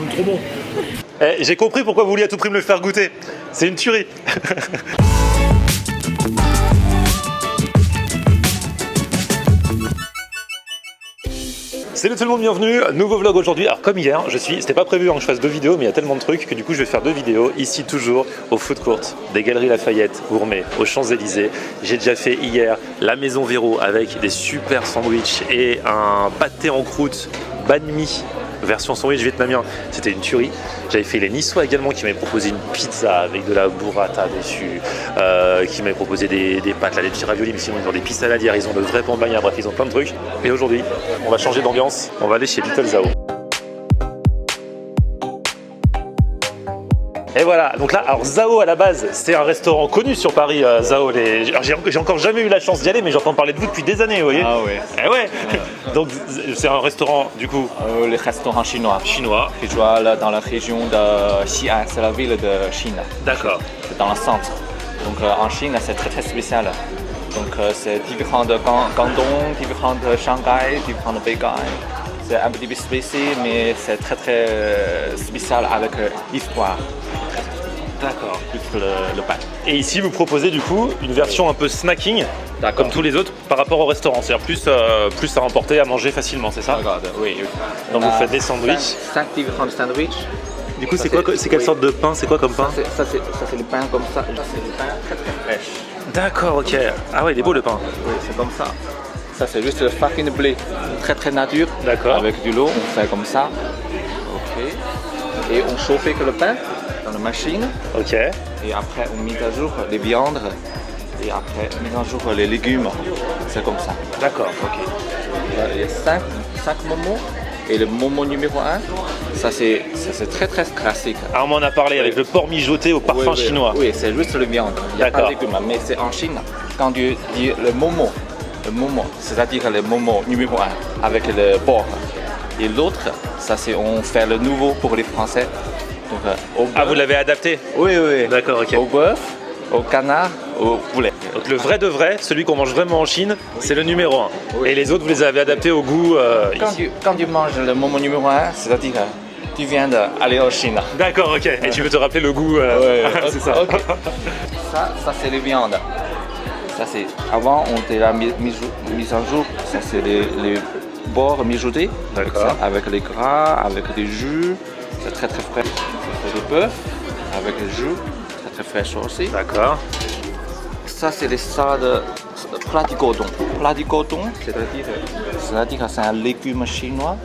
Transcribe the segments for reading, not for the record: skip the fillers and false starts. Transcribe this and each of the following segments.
trop bon. J'ai compris pourquoi vous vouliez à tout prix me le faire goûter. C'est une tuerie. Salut tout le monde, bienvenue, nouveau vlog aujourd'hui. Alors comme hier, c'était pas prévu que je fasse 2 vidéos, mais il y a tellement de trucs que du coup je vais faire 2 vidéos, ici toujours au food court des Galeries Lafayette, Gourmet, aux Champs-Élysées. J'ai déjà fait hier la Maison Véro avec des super sandwichs et un pâté en croûte banh mi version sandwich vietnamien, c'était une tuerie. J'avais fait les Niçois également qui m'avaient proposé une pizza avec de la burrata dessus, qui m'avaient proposé des pâtes, là, des petits raviolis, mais sinon ils ont des pistes saladières, ils ont de vrais pambagnas, bref ils ont plein de trucs. Et aujourd'hui, on va changer d'ambiance, on va aller chez Little Zao. Et voilà, donc là, alors Zao à la base, c'est un restaurant connu sur Paris, Zao. J'ai encore jamais eu la chance d'y aller, mais j'entends parler de vous depuis des années, vous voyez. Ah ouais. Eh ouais. Donc c'est un restaurant, du coup, Les restaurants chinois. chinois. Qui sont dans la région de Xi'an, c'est la ville de Chine. D'accord. C'est dans le centre. Donc en Chine, c'est très très spécial. Donc c'est différent de Guangdong, différent de Shanghai, différent de Pékin. C'est un petit peu spécial, mais c'est très très spécial avec l'histoire. D'accord. Plus le pain. Et ici, vous proposez du coup une version un peu snacking, comme tous les autres, par rapport au restaurant. C'est-à-dire plus à emporter, à manger facilement, c'est ça? Regarde, oui. Donc vous faites des sandwichs. 5 différents sandwichs. Du coup, Ça, c'est quoi? C'est quelle oui. sorte de pain? C'est quoi comme pain? Ça c'est le pain comme ça. Ça c'est le pain très très fraîche. D'accord, ok. Ah ouais, il est beau le pain. Oui, c'est comme ça. Ça c'est juste le farine de blé, très très nature. D'accord. Avec du lot, on fait comme ça. Ok. Et on chauffait que le pain dans la machine. Ok. Et après on met à jour les viandes. Et après on met à jour les légumes. C'est comme ça. D'accord, ok. Il y a 5 momos. Et le momo numéro 1, ça c'est très très classique. Ah, on m'en a parlé avec le porc mijoté au parfum chinois. Oui, c'est juste le viande. Il n'y a pas de D'accord. légumes. Mais c'est en Chine, quand tu dis le momo, c'est-à-dire le momo numéro 1 avec le porc. Et l'autre, ça c'est on fait le nouveau pour les Français. Donc, au Ah, bœuf. vous l'avez adapté? Oui, oui. D'accord, ok. Au bœuf, au canard, au poulet. Donc le vrai de vrai, celui qu'on mange vraiment en Chine, c'est le numéro 1. Oui. Et les autres, vous les avez adaptés au goût ici. Quand tu manges le momo numéro 1, c'est-à-dire tu viens d'aller en Chine. D'accord, ok. Et tu veux te rappeler le goût c'est ça. Ok. Ça c'est les viandes. Ça c'est avant on était la mise en jour. Ça c'est les bords mijotés. D'accord. Avec les gras, avec des jus. C'est très très frais. Ça c'est le bœuf avec les jus, très très fraîche aussi. D'accord. Ça c'est les salades plat du cordon. Plat du cordon, c'est-à-dire que c'est un légume chinois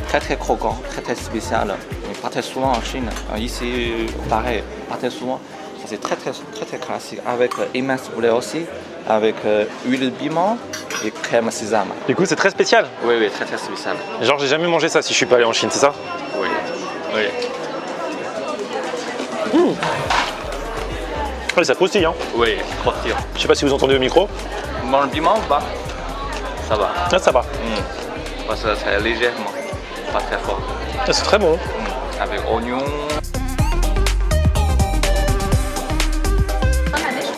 très très croquant, très très spécial. Mais pas très souvent en Chine. Ici, pareil, pas très souvent. Ça c'est très très classique avec émince poulet aussi, avec huile de piment et crème sésame. Du coup, c'est très spécial. Oui, oui, très très spécial. Genre, j'ai jamais mangé ça si je suis pas allé en Chine, c'est ça? Oui, oui. Oui, ça croustille, hein. Oui, croustillant. Je sais pas si vous entendez au micro. Mange le piment ou pas? Ça va. Ah, ça va. Parce que c'est légèrement, pas très fort. Ah, c'est très bon. Avec oignon.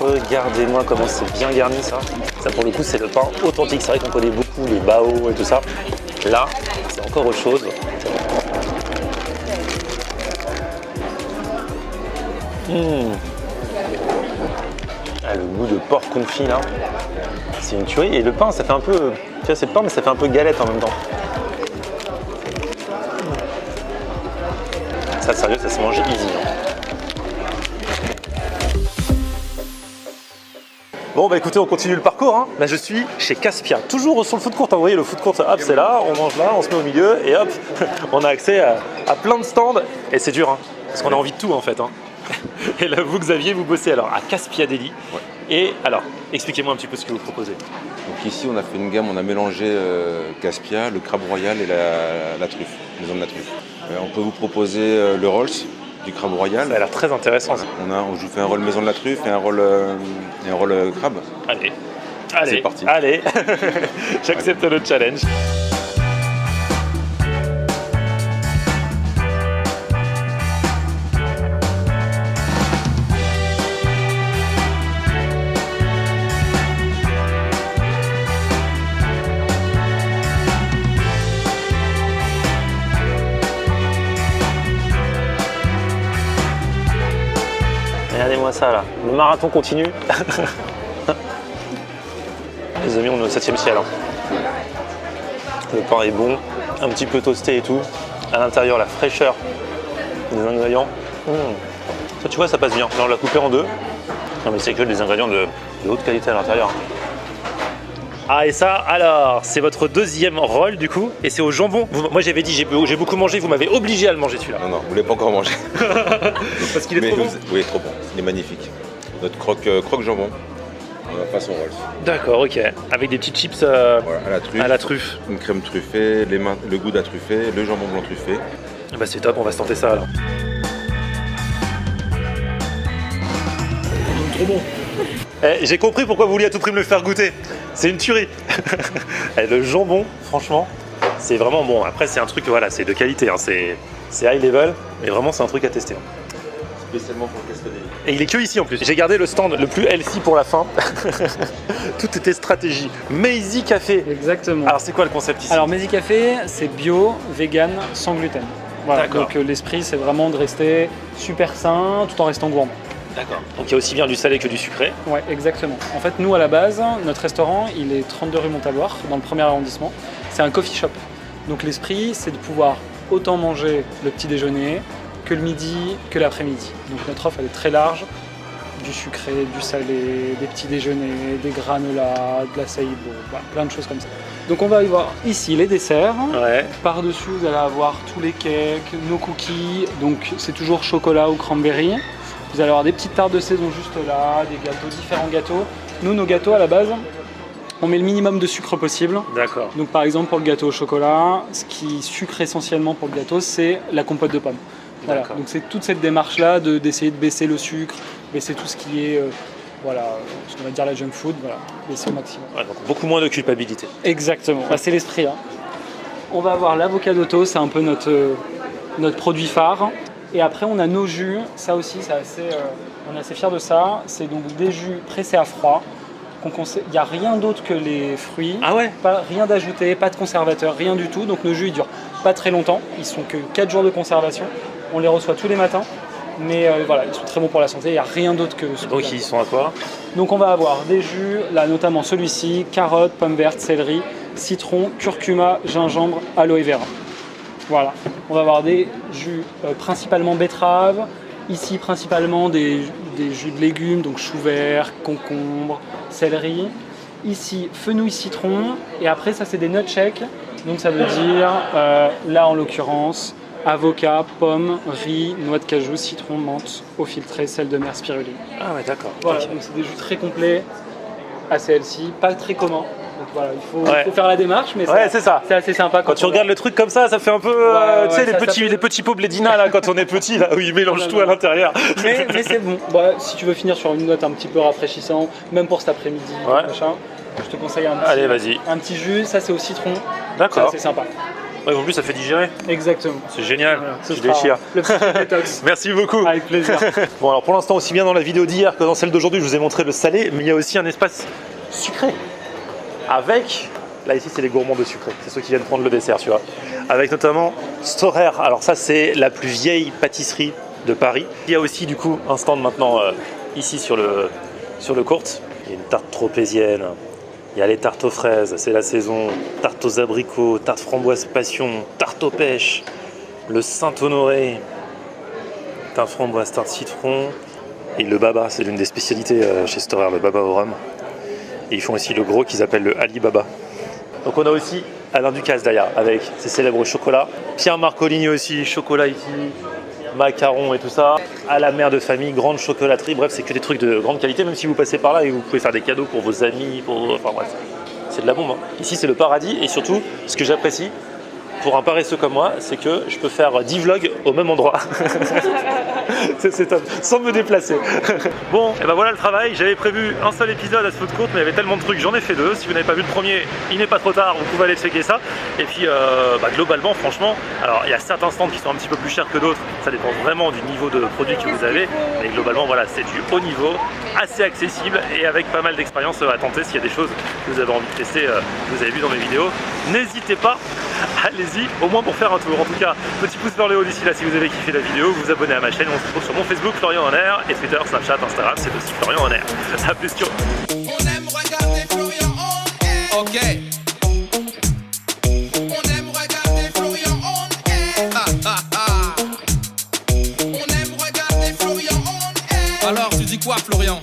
Regardez-moi comment c'est bien garni ça. Ça pour le coup c'est le pain authentique. C'est vrai qu'on connaît beaucoup les bao et tout ça. Là, c'est encore autre chose. Ah, le goût de porc confit là, c'est une tuerie. Et le pain, ça fait un peu, tu vois, c'est le pain mais ça fait un peu galette en même temps. Ça, sérieux, ça se mange easy. Hein. Bon bah écoutez, on continue le parcours. Hein. Là je suis chez Caspia, toujours sur le food court. Hein. Vous voyez le food court, hop c'est là, on mange là, on se met au milieu et hop, on a accès à plein de stands. Et c'est dur, hein, parce qu'on a envie de tout en fait. Hein. Et là vous Xavier, vous bossez alors à Caspia Deli. Ouais. Et alors, expliquez-moi un petit peu ce que vous proposez. Donc ici on a fait une gamme, on a mélangé Caspia, le crabe royal et la truffe, maison de la truffe. On peut vous proposer le Rolls du crabe royal. Ça a l'air très intéressant. Je vous fais un roll maison de la truffe et un roll crabe. Allez, C'est parti. Allez, j'accepte le challenge. Regardez-moi ça là, le marathon continue. Les amis, on est au 7e ciel. Hein. Le pain est bon, un petit peu toasté et tout. À l'intérieur, la fraîcheur des ingrédients. Ça, tu vois, ça passe bien. Là, on l'a coupé en deux. Non, mais c'est que des ingrédients de haute qualité à l'intérieur. Ah, et ça, alors, c'est votre deuxième roll du coup, et c'est au jambon. Moi, j'avais dit, j'ai beaucoup mangé, vous m'avez obligé à le manger celui-là. Non, vous ne l'avez pas encore mangé. Parce qu'il est trop bon. Oui, trop bon. Il est magnifique. Notre croque jambon. Façon Rolls. D'accord, ok. Avec des petites chips voilà, à la truffe. Une crème truffée, le goût de la truffée, le jambon blanc truffé. Bah c'est top, on va se tenter ça alors. Trop bon. J'ai compris pourquoi vous vouliez à tout prix me le faire goûter. C'est une tuerie. Le jambon, franchement, c'est vraiment bon. Après, c'est un truc, voilà, c'est de qualité. Hein. C'est high level, mais vraiment, c'est un truc à tester. Spécialement pour le Cascadelli. Et il est que ici en plus. J'ai gardé le stand le plus healthy pour la fin. Tout était stratégie. Maizy Café. Exactement. Alors c'est quoi le concept ici? Alors Maizy Café, c'est bio, vegan, sans gluten. Voilà. D'accord. Donc l'esprit, c'est vraiment de rester super sain tout en restant gourmand. D'accord. Donc il y a aussi bien du salé que du sucré. Ouais, exactement. En fait, nous à la base, notre restaurant, il est 32 rue Montaboire, dans le 1er arrondissement. C'est un coffee shop. Donc l'esprit, c'est de pouvoir autant manger le petit déjeuner que le midi, que l'après-midi. Donc notre offre, elle est très large. Du sucré, du salé, des petits déjeuners, des granolas, de la saïbo, voilà, plein de choses comme ça. Donc on va y voir ici les desserts. Ouais. Par-dessus, vous allez avoir tous les cakes, nos cookies. Donc c'est toujours chocolat ou cranberry. Vous allez avoir des petites tartes de saison juste là, des gâteaux, différents gâteaux. Nous, nos gâteaux à la base, on met le minimum de sucre possible. D'accord. Donc par exemple pour le gâteau au chocolat, ce qui sucre essentiellement pour le gâteau, c'est la compote de pommes. Voilà. Donc c'est toute cette démarche-là d'essayer de baisser le sucre, baisser tout ce qui est, ce qu'on va dire la junk food, voilà, baisser au maximum. Ouais, donc beaucoup moins de culpabilité. Exactement, bah, c'est l'esprit. Hein. On va avoir l'avocado, c'est un peu notre produit phare. Et après on a nos jus, ça aussi c'est on est assez fiers de ça. C'est donc des jus pressés à froid. Il n'y a rien d'autre que les fruits, Ah ouais? Rien d'ajouté, pas de conservateur, rien du tout. Donc nos jus ils durent pas très longtemps, ils sont que 4 jours de conservation. On les reçoit tous les matins, mais voilà, ils sont très bons pour la santé, il n'y a rien d'autre que ce Donc ils sont à quoi? Donc on va avoir des jus, là notamment celui-ci, carottes, pommes vertes, céleri, citron, curcuma, gingembre, aloe vera. Voilà, on va avoir des jus principalement betterave, ici principalement des jus de légumes, donc chou vert, concombre, céleri. Ici, fenouil citron, et après ça c'est des nut shakes, donc ça veut dire, là en l'occurrence, avocat, pomme, riz, noix de cajou, citron, menthe, eau filtrée, sel de mer, spiruline. Ah ouais, d'accord. Voilà, Ok. donc c'est des jus très complets, assez healthy, pas très communs. Donc voilà, il faut faire la démarche, mais Ouais, c'est ça. c'est assez sympa. Quand tu regardes le truc comme ça fait un peu, Ouais, tu sais, ouais, les petits pots Blédina là, quand on est petit, là, où ils mélangent tout à l'intérieur. Mais c'est bon. Bah, si tu veux finir sur une note un petit peu rafraîchissante, même pour cet après-midi, Ouais. machin, je te conseille Allez, vas-y. un petit jus. Ça, c'est au citron. D'accord. C'est sympa. Ouais, en plus, ça fait digérer. Exactement. C'est génial. Voilà, Je ce sera déchire. le petit détox. Merci beaucoup. Avec plaisir. Bon, alors pour l'instant, aussi bien dans la vidéo d'hier que dans celle d'aujourd'hui, je vous ai montré le salé, mais il y a aussi un espace sucré. Avec, là ici, c'est les gourmands de sucré. C'est ceux qui viennent prendre le dessert, tu vois. Avec notamment Storer. Alors ça, c'est la plus vieille pâtisserie de Paris. Il y a aussi, du coup, un stand maintenant ici sur le court. Il y a une tarte tropézienne. Il y a les tartes aux fraises, c'est la saison, tarte aux abricots, tarte framboise passion, tarte aux pêches, le Saint-Honoré, tarte framboise, tarte citron, et le baba, c'est l'une des spécialités chez Storer, le baba au rhum. Et ils font aussi le gros qu'ils appellent le Ali Baba. Donc on a aussi Alain Ducasse d'ailleurs, avec ses célèbres chocolats. Pierre Marcolini aussi, chocolat ici, macarons et tout ça. À la mère de famille, grande chocolaterie. Bref, c'est que des trucs de grande qualité, même si vous passez par là et vous pouvez faire des cadeaux pour vos amis, enfin bref, c'est de la bombe. Hein. Ici, c'est le paradis et surtout, ce que j'apprécie pour un paresseux comme moi, c'est que je peux faire 10 vlogs au même endroit. C'est top, sans me déplacer. Bon, et ben voilà le travail. J'avais prévu un seul épisode à ce food court, mais il y avait tellement de trucs, j'en ai fait deux. Si vous n'avez pas vu le premier, il n'est pas trop tard, vous pouvez aller checker ça. Et puis, globalement, franchement, alors il y a certains stands qui sont un petit peu plus chers que d'autres. Ça dépend vraiment du niveau de produit que vous avez. Mais globalement, voilà, c'est du haut niveau, assez accessible et avec pas mal d'expérience à tenter. S'il y a des choses que vous avez envie de tester, que vous avez vu dans mes vidéos, n'hésitez pas allez-y au moins pour faire un tour. En tout cas, petit pouce vers le haut d'ici là si vous avez kiffé la vidéo, vous vous abonnez à ma chaîne, on se retrouve sur mon Facebook Florian en air et Twitter, Snapchat, Instagram, c'est aussi Florian en air. A plus sur... On aime regarder Florian on air. Ok. On aime regarder Florian on air. On aime regarder Florian on air. Alors tu dis quoi Florian?